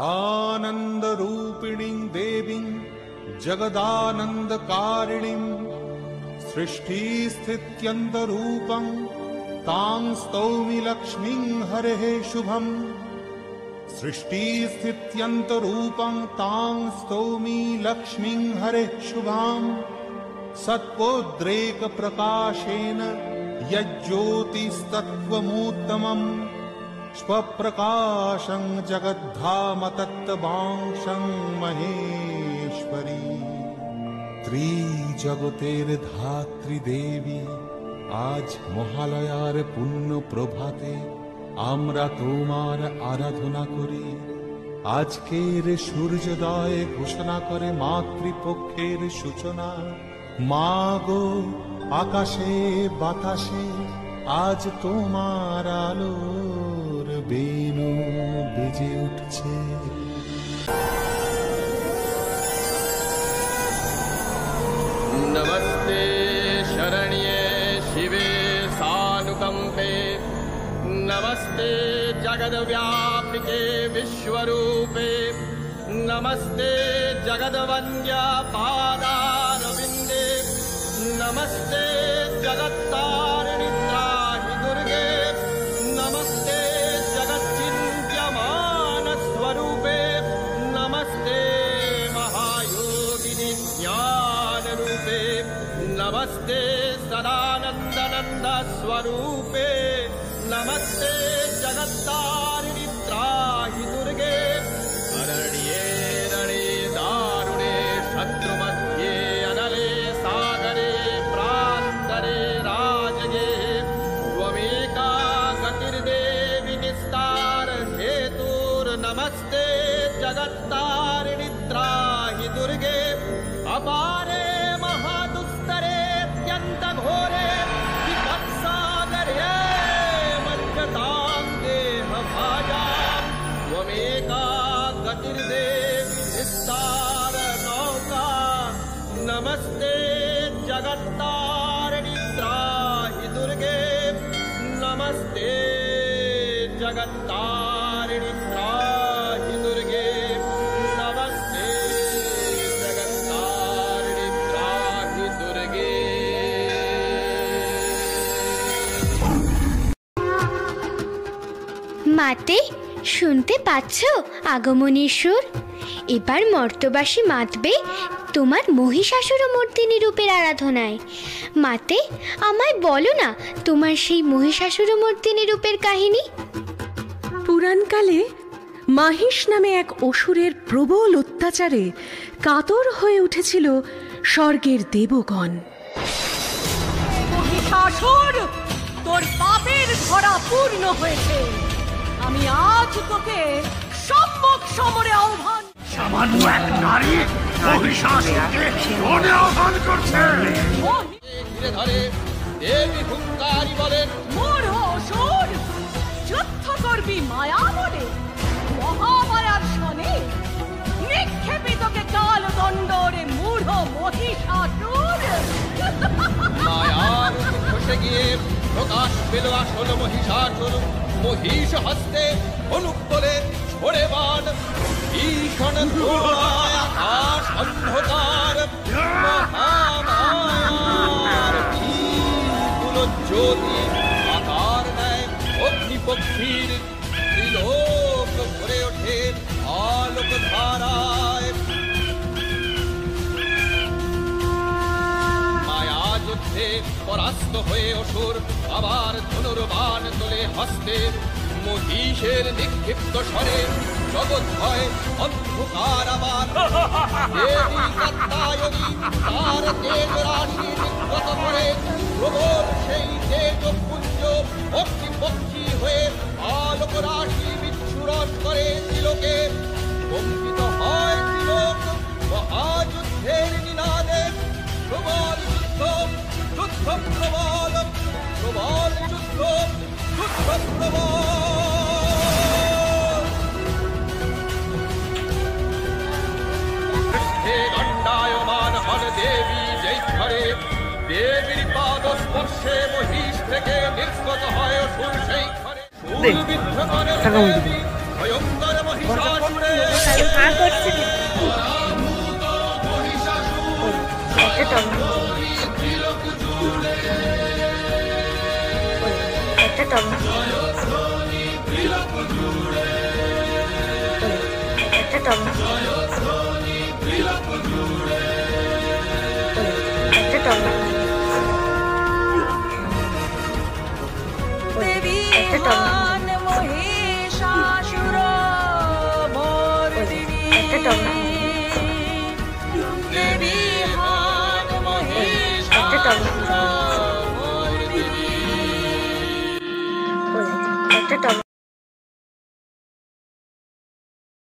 आनंद रूपिणी देवी जगदानंदकारिणीं सृष्टि स्थित्यंत रूपं तां स्तौमि लक्ष्मीं हरेः शुभम् सृष्टि स्थित्यंत रूपं तां स्तौमि लक्ष्मीं हरेः शुभाम् सत्वोद्रेक प्रकाशेन यज्ज्योतिस्तत्त्वमुत्तमम् स्वप्रकाशं जगद्धाम तत्त्वांशं महेश्वरी त्रिजगतेर धात्री देवी आज महालयार पुण्य प्रभाते आम्रा तोमार आराधना करी आजकेर सूर्योदय घोषणा करे मातृपक्षेर सूचना मा गो आकाशे बातासे आज तोमार आलोर बेणु बेजे उठছে नमस्ते शरण्ये शिवे सानुकंपे नमस्ते जगद्व्यापिके विश्वरूपे नमस्ते जगद्वन्द्या पादारविन्दे नमस्ते जगत्तारिणि त्राहि दुर्गे नमस्ते जगच्चिन्त्यमान स्वरूपे नमस्ते महायोगिनि ज्ञानरूपे नमस्ते सदानन्दनन्द स्वरूपे नमस्ते जगत्तारिणि त्राहि दुर्गे अरण्ये रणे दारुणे शत्रुमध्ये अनले सागरे प्रान्तरे राजये त्वमेका गतिर्देवि निस्तार हेतुर्नमस्ते जगत्तारिणि त्राहि दुर्गे अपारे महादुस्तरे अत्यन्तघोरे विपत्सागरे मज्जतां देहभाजां त्वमेका गतिर्देवि निस्तार नौका नमस्ते जगत्तारिणि त्राहि दुर्गे नमस्ते जगत्तारिणि त्राहि दुर्गे नमस्ते जगत्तारिणि त्राहि दुर्गे মাতে শুনতে পাচ্ছ আগমনীর সুর? এবার মর্তবাসী মাতবে তোমার মহিষাসুরমর্দিনী রূপের আরাধনায়। মাতে আমায় বলো না তোমার সেই মহিষাসুরমর্দিনী রূপের কাহিনী। পুরাণকালে মাহিষ নামে এক অসুরের প্রবল অত্যাচারে কাতর হয়ে উঠেছিল স্বর্গের দেবগণ। মহিষাসুর, তোর পাপের ধরা পূর্ণ হয়েছে। আমি আজ তোকে সম্মুখ সমরে আহ্বান। সামান্য এক নারী মহিষাসুরকে রণে আহ্বান করছে। ধীরে ধরে দেবী হুঙ্কারি বলেন, মূঢ় অসুর, যুদ্ধ করবি মায়া বলে মহামায়ার সনে। নিক্ষেপে তোকে কালদণ্ড রে মূঢ় মহিষাসুর। মায়ার খসে গিয়ে প্রকাশ পেল আসল মহিষাসুর। মহিষ হস্তে ধনুক তোলে ছোড়ে বাণ ভীষণ ধোঁয়ায় আকাশ অন্ধকার মহামায়ার বিপুল জ্যোতি আকার নেয় অগ্নিপক্ষীর ত্রিলোক ভরে ওঠে আলোক ধারায়। মায়া যুদ্ধে পরাস্ত হয়ে অসুর আবার ধনুর্বাণ তোলে হস্তে। মহিষের নিক্ষিপ্ত স্বরে জগৎ হয় অন্ধকার আবার। দেবী কাত্যায়নী তার তেজ রাশি নির্গত করে প্রবল সেই তেজপুঞ্জ অগ্নিপক্ষী হয়ে আলোক রাশি বিচ্ছুরণ করে ত্রিলোকে। কম্পিত হয় ত্রিলোক মহাযুদ্ধের নিনাদে। প্রবল যুদ্ধ, যুদ্ধ প্রবল, প্রবল যুদ্ধ, যুদ্ধ প্রবল। দণ্ডায়মান হন দেবী যেই ঘরে। দেবীর পাদ স্পর্শে মহিষ থেকে নির্গত হয় অসুর সেই ঘরে। বিদ্ধ করে দেবী ভয়ঙ্কর মহিষাসুরে। দেবী মান মহিষাসুর মর্দিনী দেবী মান মহিষাসুর